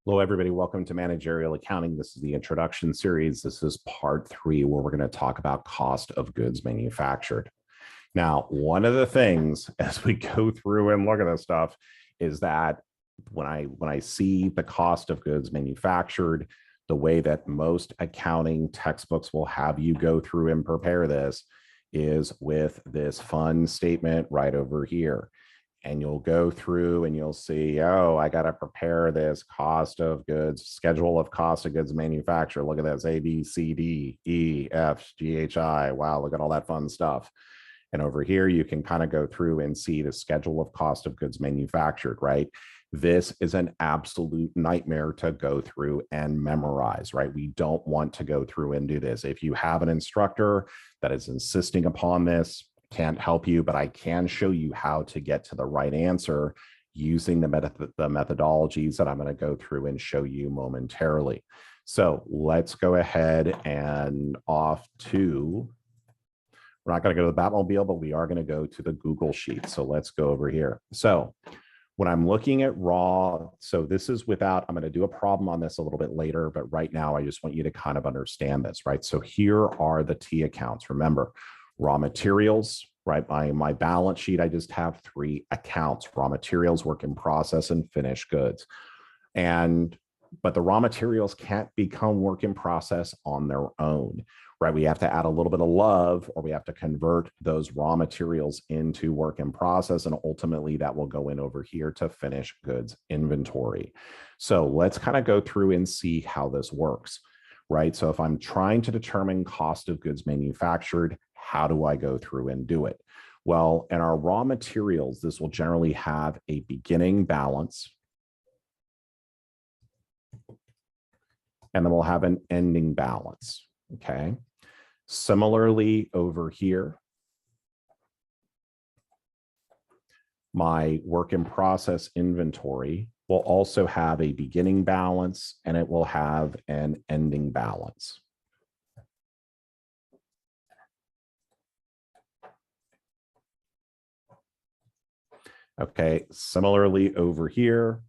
Hello, everybody. Welcome to Managerial Accounting. This is the introduction series. This is part 3, where we're going to talk about cost of goods manufactured. Now, one of the things as we go through and look at this stuff is that when I see the cost of goods manufactured, the way that most accounting textbooks will have you go through and prepare this is with this fun statement right over here. And you'll go through and you'll see, oh, I got to prepare this cost of goods, schedule of cost of goods manufactured. Look at this, A, B, C, D, E, F, G, H, I. Wow, look at all that fun stuff. And over here, you can kind of go through and see the schedule of cost of goods manufactured, right? This is an absolute nightmare to go through and memorize, right? We don't want to go through and do this. If you have an instructor that is insisting upon this, can't help you, but I can show you how to get to the right answer using the methodologies that I'm going to go through and show you momentarily. So let's go ahead and off to, we're not going to go to the Batmobile, but we are going to go to the Google Sheet. So let's go over here. So when I'm looking at raw, so this is without, I'm going to do a problem on this a little bit later, but right now I just want you to kind of understand this, right? So here are the T accounts. Remember, raw materials, right? My balance sheet, I just have 3 accounts: raw materials, work in process, and finished goods. But the raw materials can't become work in process on their own, right? We have to add a little bit of love, or we have to convert those raw materials into work in process. And ultimately that will go in over here to finished goods inventory. So let's kind of go through and see how this works, right? So if I'm trying to determine cost of goods manufactured, how do I go through and do it? Well, in our raw materials, this will generally have a beginning balance, and then we'll have an ending balance, okay? Similarly, over here, my work in process inventory will also have a beginning balance, and it will have an ending balance. Okay, similarly over here,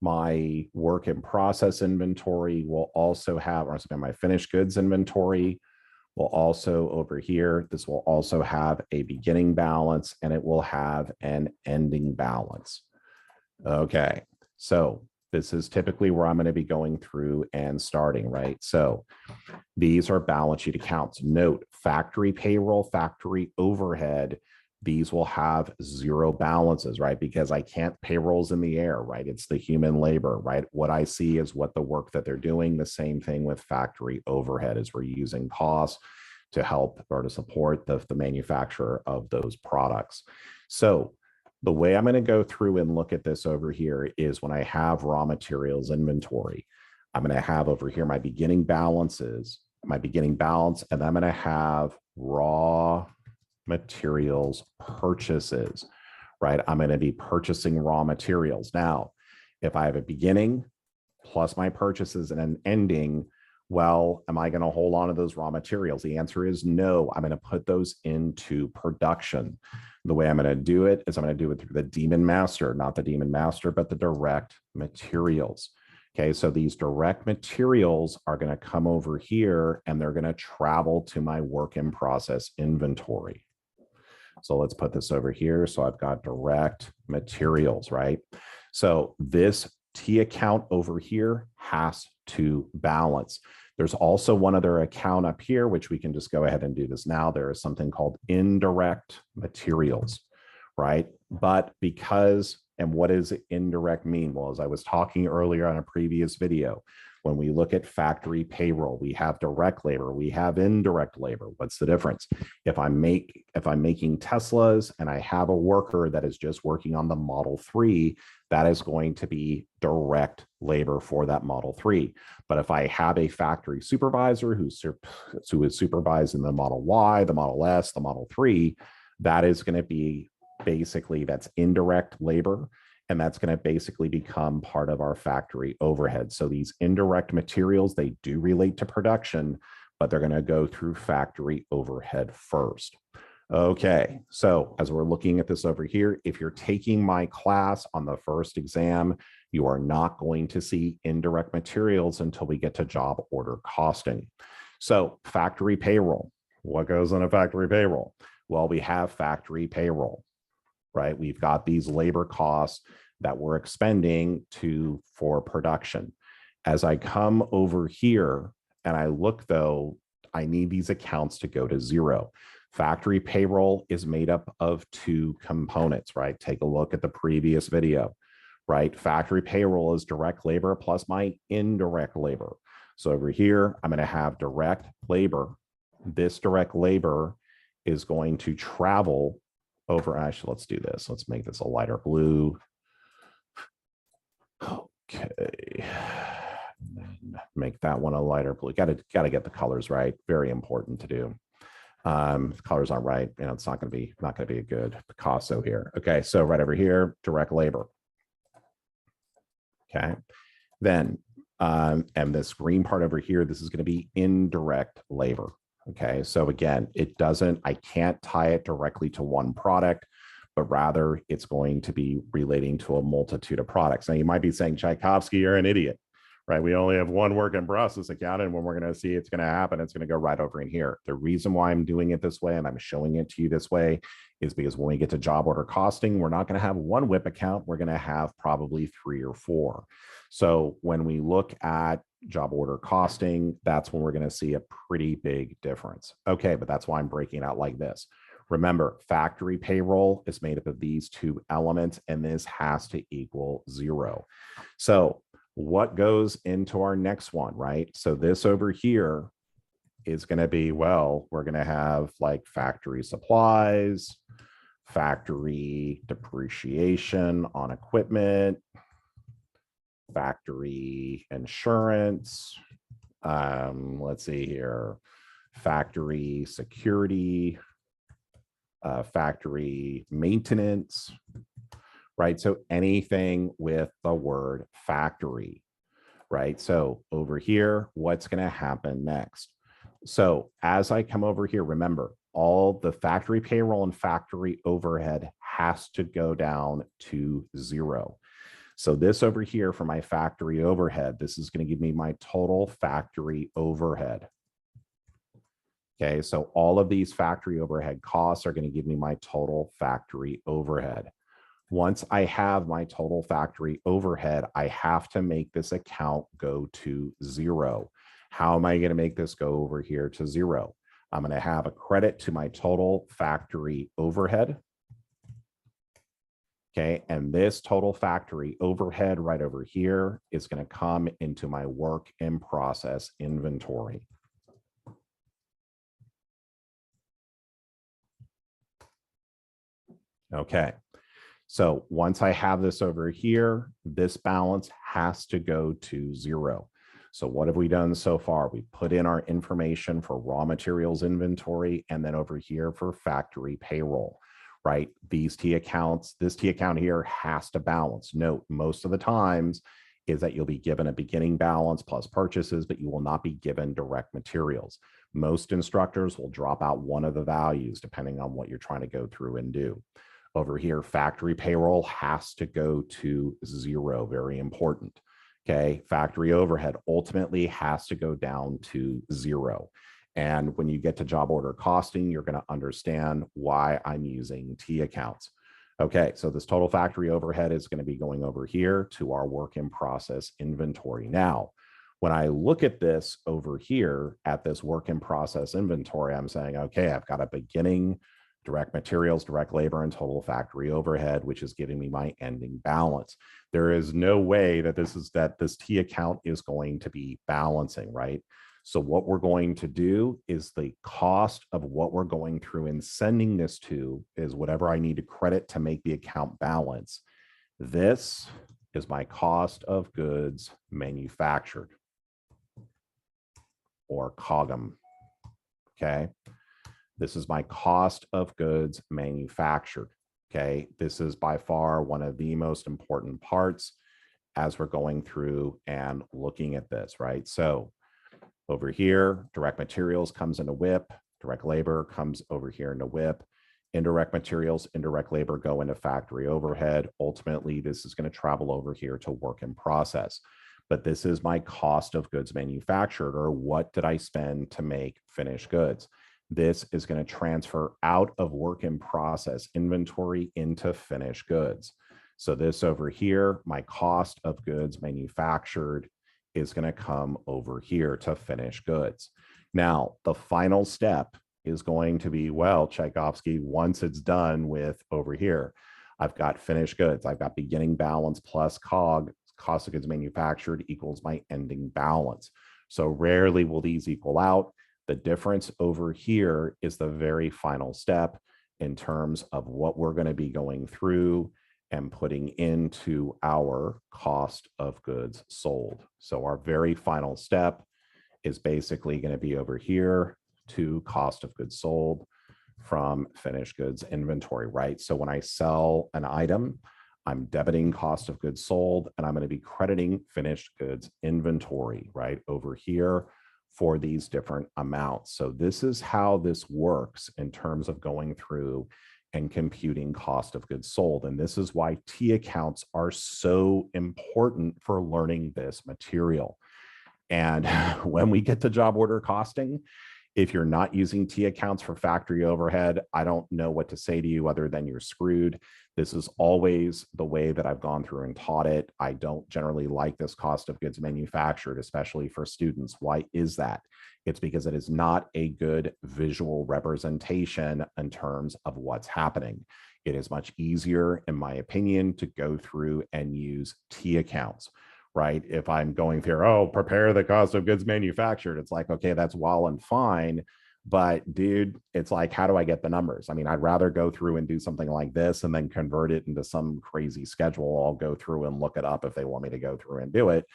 my work in process inventory will also have, or my finished goods inventory will also over here, this will also have a beginning balance, and it will have an ending balance. Okay, so this is typically where I'm going to be going through and starting, right? So these are balance sheet accounts. Note, factory payroll, factory overhead, these will have 0 balances, right? Because I can't, payroll's in the air, right? It's the human labor, right? What I see is what the work that they're doing. The same thing with factory overhead, is we're using costs to help or to support the manufacturer of those products. So the way I'm going to go through and look at this over here is when I have raw materials inventory, I'm going to have over here my beginning balances, my beginning balance, and I'm going to have raw materials purchases, right? I'm going to be purchasing raw materials. Now, if I have a beginning plus my purchases and an ending, well, am I going to hold on to those raw materials? The answer is no. I'm going to put those into production. The way I'm going to do it is I'm going to do it through the Demon Master, not the Demon Master, but the direct materials. Okay, so these direct materials are going to come over here and they're going to travel to my work in process inventory. So let's put this over here. So I've got direct materials, right? So this T account over here has to balance. There's also one other account up here, which we can just go ahead and do this now. There is something called indirect materials, right? But because, and what does indirect mean? Well, as I was talking earlier on a previous video, when we look at factory payroll, we have direct labor, we have indirect labor. What's the difference? If I'm making Teslas and I have a worker that is just working on the Model 3, that is going to be direct labor for that Model 3. But if I have a factory supervisor who is supervising the Model Y, the Model S, the Model 3, that is going to be basically, that's indirect labor. And that's going to basically become part of our factory overhead. So these indirect materials, they do relate to production, but they're going to go through factory overhead first. Okay, so as we're looking at this over here, if you're taking my class on the first exam, you are not going to see indirect materials until we get to job order costing. So factory payroll, what goes on a factory payroll? Well, we have factory payroll, right? We've got these labor costs that we're expending for production. As I come over here and I look though, I need these accounts to go to zero. Factory payroll is made up of two components, right? Take a look at the previous video, right? Factory payroll is direct labor plus my indirect labor. So over here, I'm going to have direct labor. This direct labor is going to travel over. Actually, let's do this. Let's make this a lighter blue. Okay. Make that one a lighter blue. Got to get the colors right. Very important to do. If colors aren't right, it's not going to be a good Picasso here. Okay, so right over here, direct labor. Okay, then and this green part over here, this is going to be indirect labor. Okay, so again, I can't tie it directly to one product, but rather it's going to be relating to a multitude of products. Now you might be saying, Tchaikovsky, you're an idiot. Right, we only have one work in process account, and when we're going to see it's going to happen, it's going to go right over in here. The reason why I'm doing it this way and I'm showing it to you this way is because when we get to job order costing, we're not going to have one WIP account. We're going to have probably 3 or 4. So when we look at job order costing, that's when we're going to see a pretty big difference. Okay, but that's why I'm breaking out like this. Remember, factory payroll is made up of these two elements, and this has to equal 0. So what goes into our next one, right? So this over here is going to be, well, we're going to have like factory supplies, factory depreciation on equipment, factory insurance. Let's see here, factory security, factory maintenance, right? So anything with the word factory, right? So over here, what's going to happen next? So as I come over here, remember, all the factory payroll and factory overhead has to go down to 0. So this over here for my factory overhead, this is going to give me my total factory overhead. Okay, so all of these factory overhead costs are going to give me my total factory overhead. Once I have my total factory overhead, I have to make this account go to 0. How am I going to make this go over here to 0? I'm going to have a credit to my total factory overhead. Okay, and this total factory overhead right over here is going to come into my work in process inventory. Okay. So once I have this over here, this balance has to go to 0. So what have we done so far? We put in our information for raw materials inventory, and then over here for factory payroll, right? These T accounts, this T account here has to balance. Note, most of the times is that you'll be given a beginning balance plus purchases, but you will not be given direct materials. Most instructors will drop out one of the values depending on what you're trying to go through and do. Over here, factory payroll has to go to 0, very important. Okay, factory overhead ultimately has to go down to 0. And when you get to job order costing, you're going to understand why I'm using T accounts. Okay, so this total factory overhead is going to be going over here to our work in process inventory. Now, when I look at this over here at this work in process inventory, I'm saying, okay, I've got a beginning direct materials, direct labor, and total factory overhead, which is giving me my ending balance. There is no way that this T account is going to be balancing, right? So what we're going to do is the cost of what we're going through and sending this to is whatever I need to credit to make the account balance. This is my cost of goods manufactured, or COGM, okay? This is my cost of goods manufactured, okay? This is by far one of the most important parts as we're going through and looking at this, right? So over here, direct materials comes into WIP, direct labor comes over here into WIP. Indirect materials, indirect labor go into factory overhead. Ultimately, this is going to travel over here to work in process. But this is my cost of goods manufactured, or what did I spend to make finished goods? This is going to transfer out of work in process inventory into finished goods. So this over here, my cost of goods manufactured is going to come over here to finished goods. Now, the final step is going to be, well, Tchaikovsky, once it's done with over here, I've got finished goods. I've got beginning balance plus COG, cost of goods manufactured, equals my ending balance. So rarely will these equal out. The difference over here is the very final step in terms of what we're going to be going through and putting into our cost of goods sold. So our very final step is basically going to be over here to cost of goods sold from finished goods inventory, right? So when I sell an item, I'm debiting cost of goods sold, and I'm going to be crediting finished goods inventory, right, over here for these different amounts. So this is how this works in terms of going through and computing cost of goods sold. And this is why T accounts are so important for learning this material. And when we get to job order costing, if you're not using T accounts for factory overhead, I don't know what to say to you other than you're screwed. This is always the way that I've gone through and taught it. I don't generally like this cost of goods manufactured, especially for students. Why is that? It's because it is not a good visual representation in terms of what's happening. It is much easier, in my opinion, to go through and use T accounts. Right? If I'm going through, oh, prepare the cost of goods manufactured, it's like, okay, that's well and fine. But dude, it's like, how do I get the numbers? I mean, I'd rather go through and do something like this and then convert it into some crazy schedule. I'll go through and look it up if they want me to go through and do it.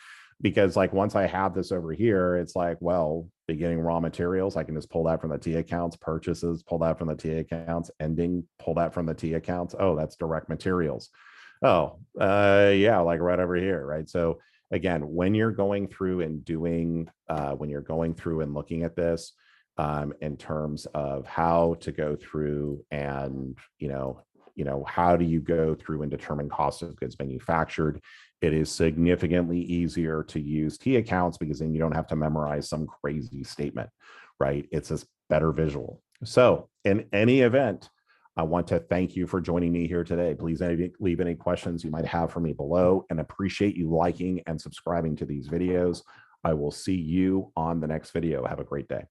Because like once I have this over here, it's like, well, beginning raw materials, I can just pull that from the T accounts, purchases, pull that from the T accounts, ending, pull that from the T accounts. Oh, that's direct materials. Oh, yeah, like right over here, right? So again, when you're going through and doing, when you're going through and looking at this in terms of how to go through and, how do you go through and determine cost of goods manufactured, it is significantly easier to use T accounts because then you don't have to memorize some crazy statement, right? It's a better visual. So in any event, I want to thank you for joining me here today. Please leave any questions you might have for me below, and appreciate you liking and subscribing to these videos. I will see you on the next video. Have a great day.